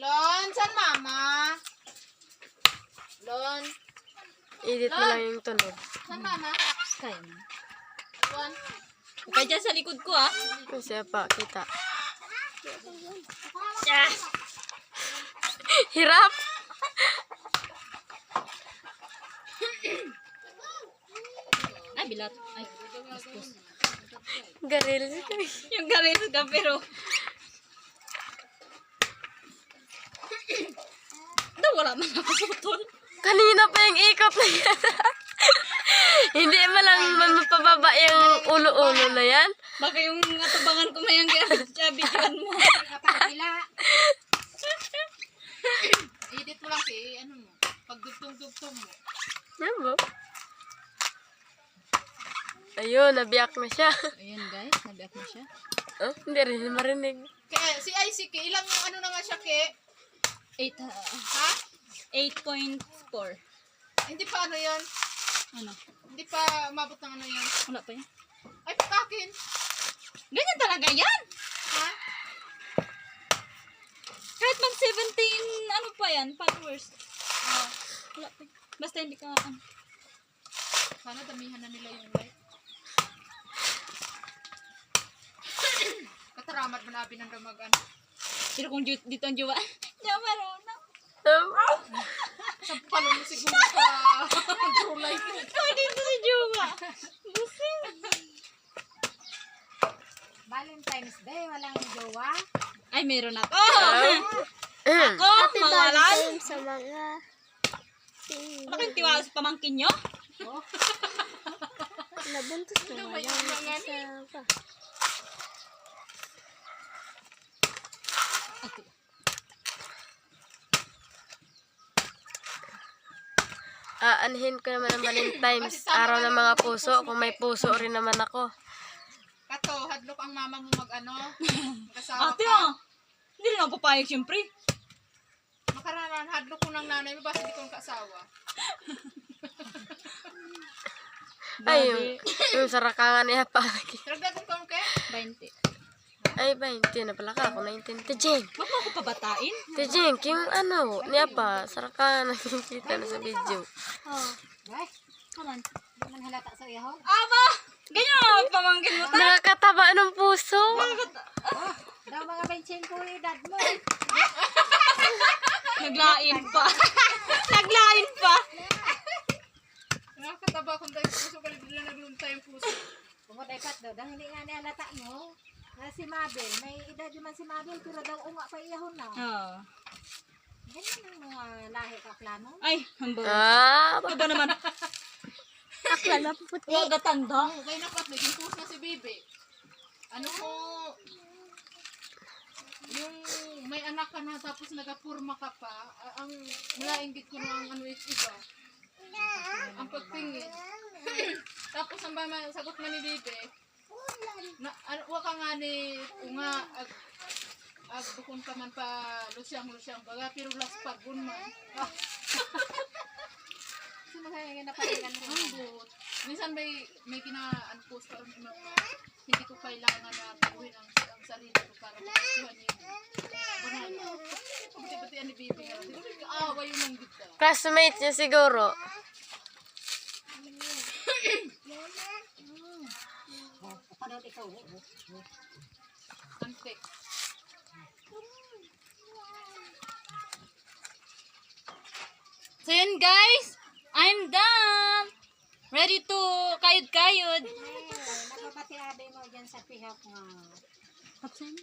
Lon, saan mama? Lon. Edit mo lang yung tunog. Saan mama? Kaya mo. Lon. Kaya dyan sa likod ko ah. Kasi pa, kita. Ah! Hirap! Ay, bilat. Ay, bastos. Garil. Yung galing ka pero... Daw, wala man ako putol. Kanina pa yung ikot na yan. Hindi mo lang mapababa yung ulo-ulo na yan. Baka yung atubangan ko mayang videoan mo. Edit mo lang ano mo. Pagdugtong-dugtong mo. Yan ba? Ayun, nabiyak na siya. Ayan guys, nabiyak na siya. Oh, hindi rin marinig. Kaya si ICK, ilang ano na nga siya, Ke? 8, Ha? 8.4. Hindi pa ano yan? Ano? Hindi pa umabot ng ano yan? Wala pa yan. Ay, patakin. Ganyan talaga yan. Ha? Kahit mag 17, ano pa yan, followers. Ah, Wala pa yan. Basta hindi ka, ano. sana damihan na nila yung like. Kataramat mo na ng mag-ano. Pero kung dito ang jowa, di ako marunong. Sa palong mo siguro sa true life mo. Kung dito si jowa. Busin. Valentine's Day, walang jowa. Ay, meron ako. Ako, mawalan. Sa mga... Wala kayong tiwala sa pamangkin nyo? Nabuntos na May mga sa... Aanhin ko naman ang Valentine's, araw ng mga puso, kung may puso rin naman ako. Kato, hadlok ang mama mo mag-ano. Mag-asawa Ate, ka. hindi rin ako papayag siyempre. Makaranan, hadlok ko ng nanay mo, bakit hindi ko nakasawa? Ay, yung sarakangan niya pa. Tragdagan ko, Ke? 20. Ay, 20 na pala ka ako, 19. Tijeng! Huwag mo ako pabatain. Tijeng, yung ano, niya pa, sarakangan nakikita na sa video. Oh. Ay, Come on. hindi man halata sa iyahon. Aba! Ganyan ang pamangkin mo ta. Nakakataba ng puso. Daw mga 25 edad mo. Naglain pa. Naglain pa. Nakakataba kung tayo puso, galit nila nagluntay yung puso. Kumuday pat daw, dahil hindi nga ni halata mo. Na si Mabel, may edad naman si Mabel, pero daw unga pa iyahon na. Oh. Ganyan ang mga lahi ka plano. Ay, hambog. Ah, Ito ba naman? akla na puti. Huwag gatanda. Oo, kaya napat, may puso na si Bibi. Ano mo, yung may anak ka na tapos nagapurma ka pa, ang malainggit ko na ang ano iba. Ang pagtingin. Tapos ang sagot man ni Bibi, na wa ka nga ni unga ag bukon ka man pa lusyang baga pero las pagun man. Sino kaya nga napalingan mo? Ambot. Minsan may kina-unpost para hindi ko kailangan na buuin ang sarili ko para makakuha niyo. Banana. Pagkati-pati ni Bibi nga. Hindi ko aawa yung manggit ka. Classmate niya siguro. Kapanood ikaw. Ante. So yun guys, I'm done. Ready to kayod-kayod. Nagpapati abe mo dyan sa pihak nga. Kapsan?